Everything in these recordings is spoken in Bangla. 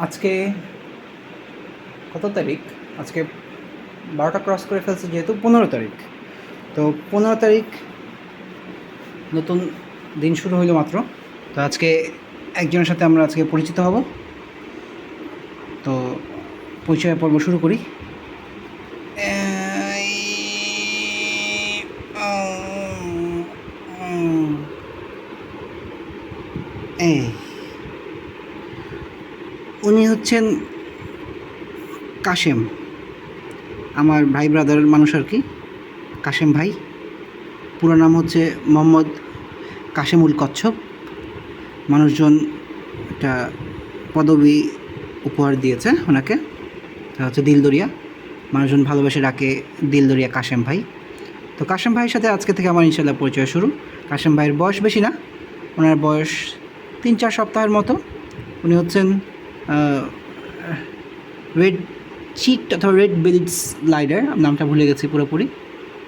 আজকে কত তারিখ? আজকে 12টা ক্রস করে ফেলছে, যেহেতু 15 তারিখ। তো 15 তারিখ নতুন দিন শুরু হইল মাত্র। তো আজকে একজনের সাথে আমরা আজকে পরিচিত হব। তো পরিচয় পর্ব শুরু করি। এই উনি হচ্ছেন কাশেম, আমার ভাই ব্রাদারের মানুষ আর কি। কাশেম ভাই, পুরো নাম হচ্ছে মোহাম্মদ কাশেমুল কচ্ছপ। মানুষজন একটা পদবি উপহার দিয়েছে ওনাকে, তা হচ্ছে দিলদরিয়া। মানুষজন ভালোবেসে ডাকে দিলদরিয়া কাশেম ভাই। তো কাশেম ভাইয়ের সাথে আজকে থেকে আমার ইনশাল্লাহ পরিচয় শুরু। কাশেম ভাইয়ের বয়স বেশি না, ওনার বয়স 3-4 সপ্তাহের মতো। উনি হচ্ছেন রেড চিক অথবা রেড বিলিডস লাইডার, নামটা ভুলে গেছি পুরোপুরি।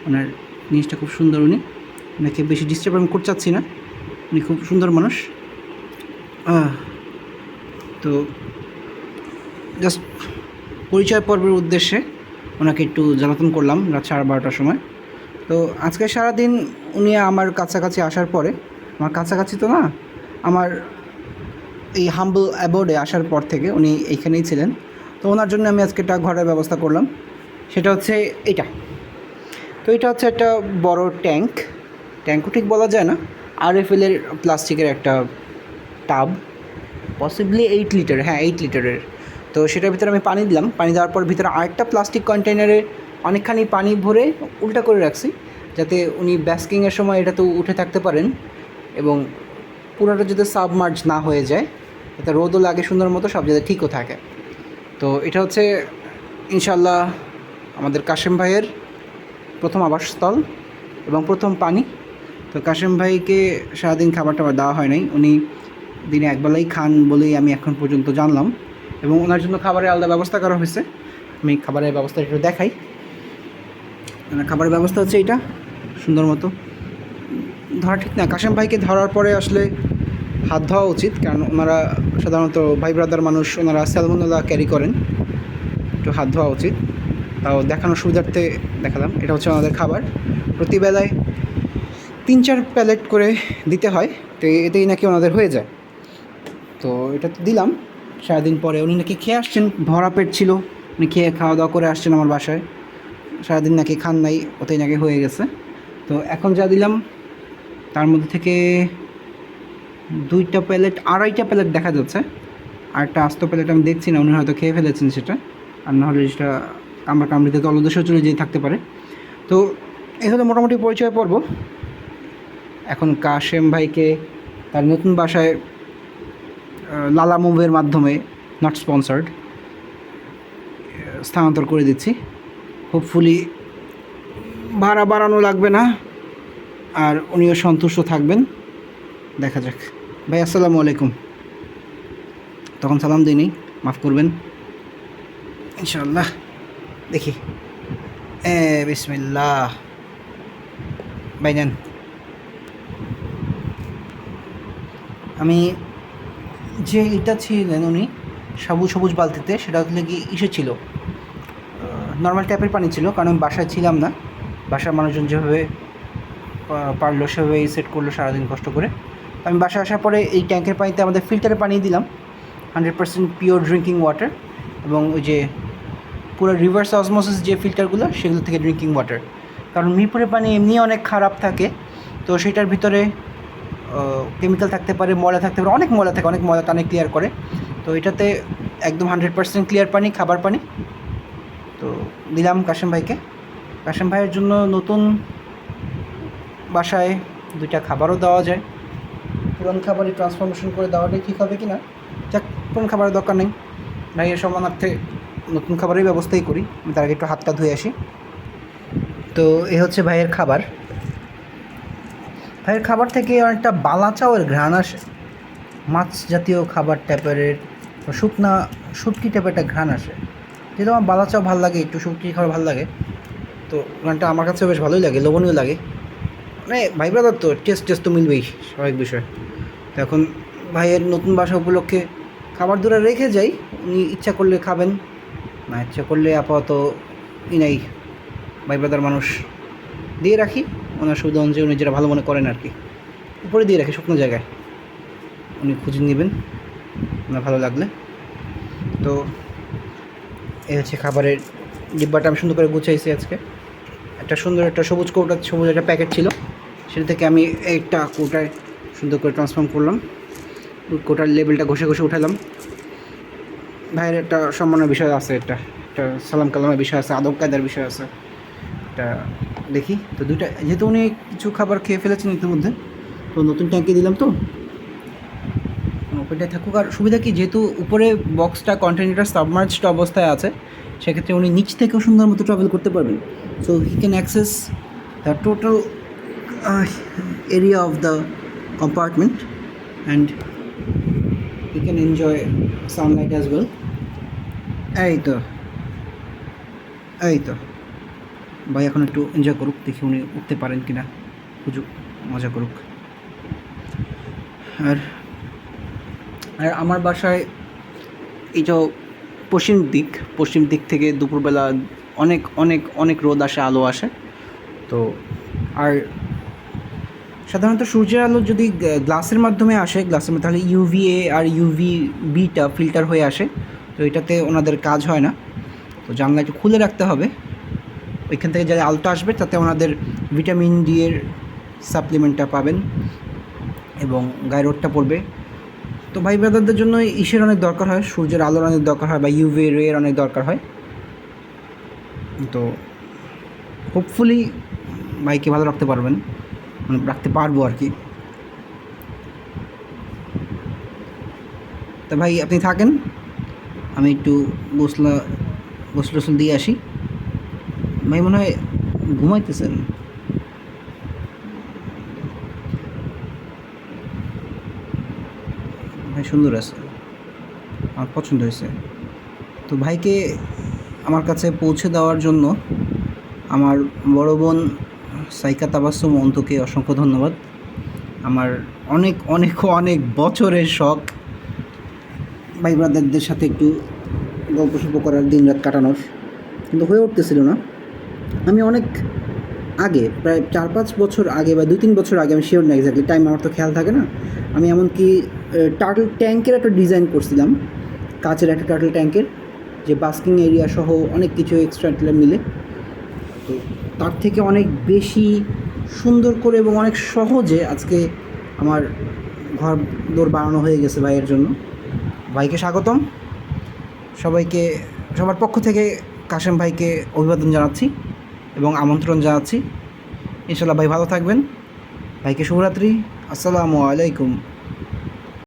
ওনার জিনিসটা খুব সুন্দর। ওনাকে বেশি ডিস্টার্ব আমি করতে চাচ্ছি না, উনি খুব সুন্দর মানুষ। তো জাস্ট পরিচয় পর্বের উদ্দেশ্যে ওনাকে একটু জ্বালাতন করলাম রাত 12:30টার সময়। তো আজকে সারাদিন উনি আমার কাছাকাছি আসার পরে, আমার কাছাকাছি তো না, আমার এই হাম্বল অ্যাবোর্ডে আসার পর থেকে উনি এইখানেই ছিলেন। তো ওনার জন্য আমি আজকে একটা ঘরের ব্যবস্থা করলাম, সেটা হচ্ছে এটা। তো এটা হচ্ছে একটা বড় ট্যাঙ্কও ঠিক বলা যায় না, RFL-এর প্লাস্টিকের একটা টাব, পসিবলি 8 লিটার, হ্যাঁ 8 লিটারের। তো সেটার ভিতরে আমি পানি দিলাম। পানি দেওয়ার পর ভিতরে আরেকটা প্লাস্টিক কন্টেনারে অনেকখানি পানি ভরে উল্টা করে রাখছি, যাতে উনি ব্যাস্কিংয়ের সময় এটা তো উঠে থাকতে পারেন এবং পুরোটা যাতে সাবমার্জ না হয়ে যায়, যাতে রোদও লাগে সুন্দর মতো, সব যাতে ঠিকও থাকে। তো এটা হচ্ছে ইনশাল্লাহ আমাদের কাশেম ভাইয়ের প্রথম আবাসস্থল এবং প্রথম পানি। তো কাশেম ভাইকে সারাদিন খাবার টাবার দেওয়া হয় নাই, উনি দিনে একবেলাই খান বলেই আমি এখন পর্যন্ত জানলাম, এবং ওনার জন্য খাবারের আলাদা ব্যবস্থা করা হয়েছে। আমি খাবারের ব্যবস্থা একটু দেখাই। খাবারের ব্যবস্থা হচ্ছে এটা, সুন্দর মতো ধরা ঠিক না। কাশেম ভাইকে ধরার পরে আসলে হাত ধোয়া উচিত, কারণ ওনারা সাধারণত ভাই ব্রাদার মানুষ, ওনারা স্যালমোনেলা ক্যারি করেন, একটু হাত ধোয়া উচিত। তাও দেখানোর সুবিধার্থে দেখালাম। এটা হচ্ছে আমাদের খাবার, প্রতিবেলায় 3-4 প্যালেট করে দিতে হয়, তো এতেই নাকি ওনাদের হয়ে যায়। তো এটা তো দিলাম। সারাদিন পরে উনি নাকি খেয়ে আসছেন, ভরা পেট ছিল, উনি খেয়ে খাওয়া দাওয়া করে আসছেন আমার বাসায়। সারাদিন নাকি খান নাই, ওতেই নাকি হয়ে গেছে। তো এখন যা দিলাম তার মধ্যে থেকে 2টা প্যালেট, 2.5টা প্যালেট দেখা যাচ্ছে। আর একটা আস্ত প্যালেট আমি দেখছি না, উনি হয়তো খেয়ে ফেলেছেন সেটা, আর নাহলে সেটা কামড়িতে তলদেশেও চলে যেয়ে থাকতে পারে। তো এই হলো মোটামুটি পরিচয় পর্ব। এখন কাশেম ভাইকে তার নতুন বাসায় লালা মুভের মাধ্যমে, নট স্পন্সার্ড, স্থানান্তর করে দিচ্ছি। হোপফুলি ভাড়া বাড়ানো লাগবে না, আর উনিও সন্তুষ্ট থাকবেন। দেখা যাক। ভাই আসসালামু আলাইকুম। তখন সালাম দিইনি, মাফ করবেন ইনশাআল্লাহ। দেখি, বিসমিল্লাহ। ভাই নেন। আমি যে এটা ছিলেন উনি সবুজ সবুজ বালতিতে, সেটা হচ্ছে কি ইসে ছিল, নর্মাল ট্যাপের পানি ছিল, কারণ আমি বাসায় ছিলাম না। বাসার মানুষজন যেভাবে পারলো সেভাবেই সেট করলো সারাদিন কষ্ট করে। আমি বাসায় আসার পরে এই ট্যাঙ্কের পানিতে আমাদের ফিল্টারে পানি দিলাম, 100% পিওর ড্রিঙ্কিং ওয়াটার, এবং ওই যে পুরো রিভার্স অসমোসিস যে ফিল্টারগুলো, সেগুলো থেকে ড্রিঙ্কিং ওয়াটার। কারণ মিরপুরের পানি এমনি অনেক খারাপ থাকে, তো সেটার ভিতরে কেমিক্যাল থাকতে পারে, ময়লা থাকতে পারে, অনেক ময়লা থাকে, অনেক ময়লা টানে ক্লিয়ার করে। তো এটাতে একদম 100% ক্লিয়ার পানি, খাবার পানি। তো দিলাম কাশেম ভাইকে। কাশেম ভাইয়ের জন্য নতুন বাসায় 2টা খাবারও দেওয়া যায়, পুরনো খাবারই ট্রান্সফরমেশন করে দেওয়াটাই ঠিক হবে কি না। যাক, পুরনো খাবারের দরকার নেই, ভাইয়ের সম্মানার্থে নতুন খাবারের ব্যবস্থাই করি। আমি তার আগে একটু হাতটা ধুয়ে আসি। তো এ হচ্ছে ভাইয়ের খাবার। ভাইয়ের খাবার থেকে অনেকটা বালাচাওয়ের ঘ্রাণ আসে, মাছ জাতীয় খাবার টাইপের, শুকনা শুটকি টাইপের একটা ঘ্রাণ আসে। যেহেতু আমার বালাচাও ভালো লাগে, একটু শুটকি খাবার ভালো লাগে, তো ঘ্রাণটা আমার কাছেও বেশ ভালোই লাগে, লোভনীয় লাগে। মানে ভাই ব্রাদার তো টেস্ট তো মিলবেই, স্বাভাবিক বিষয়। তো এখন ভাইয়ের নতুন বাসা উপলক্ষে খাবার দুটো রেখে যাই, উনি ইচ্ছা করলে খাবেন, না ইচ্ছা করলে আপাতত নাই, ভাই ব্রাদার মানুষ দিয়ে রাখি ওনার সুবিধা অনুযায়ী উনি যেটা ভালো মনে করেন আর কি, উপরে দিয়ে রাখি শুকনো জায়গায়, উনি খুঁজে নেবেন ওনার ভালো লাগলে। তো এই হচ্ছে খাবারের ডিব্বাটা আমি সুন্দর করে গুছাইছি আজকে। একটা সুন্দর একটা সবুজ কৌটা, সবুজ একটা প্যাকেট ছিল, সেটা থেকে আমি একটা কৌটায় সুন্দর করে ট্রান্সফর্ম করলাম, কৌটার লেবেলটা ঘষে ঘষে উঠালাম। ভাইয়ের একটা সম্মানের বিষয় আছে, একটা একটা সালাম কালামের বিষয় আছে, আদব কায়দার বিষয় আছে, এটা দেখি। তো দুইটা যেহেতু উনি কিছু খাবার খেয়ে ফেলেছেন ইতিমধ্যে, তো নতুন ট্যাঙ্কি দিলাম, তো ওইটাই থাকুক। আর সুবিধা কি, যেহেতু উপরে বক্সটা কন্টেনারটা সাবমার্জড অবস্থায় আছে, সেক্ষেত্রে উনি নিচ থেকেও সুন্দর মতো ট্রাভেল করতে পারবেন। So he can access the total area of the compartment and he can enjoy Sunlight as well. এই তো এই তো ভাই এখন একটু এনজয় করুক, দেখি উনি উঠতে পারেন কি না, খুঁজুক, মজা করুক। আর আর আমার বাসায় এইটা পশ্চিম দিক থেকে দুপুরবেলা অনেক অনেক অনেক রোদ আসে, আলো আসে। তো আর সাধারণত সূর্যের আলো যদি গ্লাসের মাধ্যমে আসে, তাহলে ইউভিএ আর ইউভিবিটা ফিল্টার হয়ে আসে, তো এটাতে ওনাদের কাজ হয় না। তো জানলা একটু খুলে রাখতে হবে, ওইখান থেকে যারা আলোটা আসবে তাতে ওনাদের ভিটামিন ডি এর সাপ্লিমেন্টটা পাবেন এবং গায়ে রোদটা পড়বে। তো ভাই ব্রাদারদের জন্য ইসের অনেক দরকার হয়, সূর্যের আলোর অনেক দরকার হয়, বা ইউভি রের অনেক দরকার হয়। তো হোপফুলি ভাইকে ভালো রাখতে পারবেন, মানে রাখতে পারবো আর কি। তা ভাই আপনি থাকেন, আমি একটু গোসল দিয়ে আসি। ভাই মনে হয় ঘুমাইতেছেন। ভাই সুন্দর আছে, আমার পছন্দ হয়েছে। তো ভাইকে আমার কাছে পৌঁছে দেওয়ার জন্য আমার বড় বোন সাইকা তাবাসসুম অন্তকে অসংখ্য ধন্যবাদ। আমার অনেক অনেক অনেক বছরের শখ ভাই ব্রাদারদের সাথে একটু গল্প সল্প করার, দিন রাত কাটানোর, কিন্তু হয়ে উঠতেছিল না। আমি অনেক আগে, প্রায় 4-5 বছর আগে বা 2-3 বছর আগে, আমি শিওর না এক্স্যাক্টলি, টাইম আমার তো খেয়াল থাকে না, আমি এমনকি টার্টল ট্যাঙ্কের একটা ডিজাইন করছিলাম, কাচের একটা টার্টল ট্যাঙ্কের, যে বাস্কিং এরিয়া সহ অনেক কিছু এক্সট্রা মিলে। তো তার থেকে অনেক বেশি সুন্দর করে এবং অনেক সহজে আজকে আমার ঘর দৌড় বানানো হয়ে গেছে ভাইয়ের জন্য। ভাইকে স্বাগতম, সবাইকে, সবার পক্ষ থেকে কাশেম ভাইকে অভিবাদন জানাচ্ছি এবং আমন্ত্রণ জানাচ্ছি। ইনশাল্লাহ ভাই ভালো থাকবেন। ভাইকে শুভরাত্রি, আসসালামু আলাইকুম।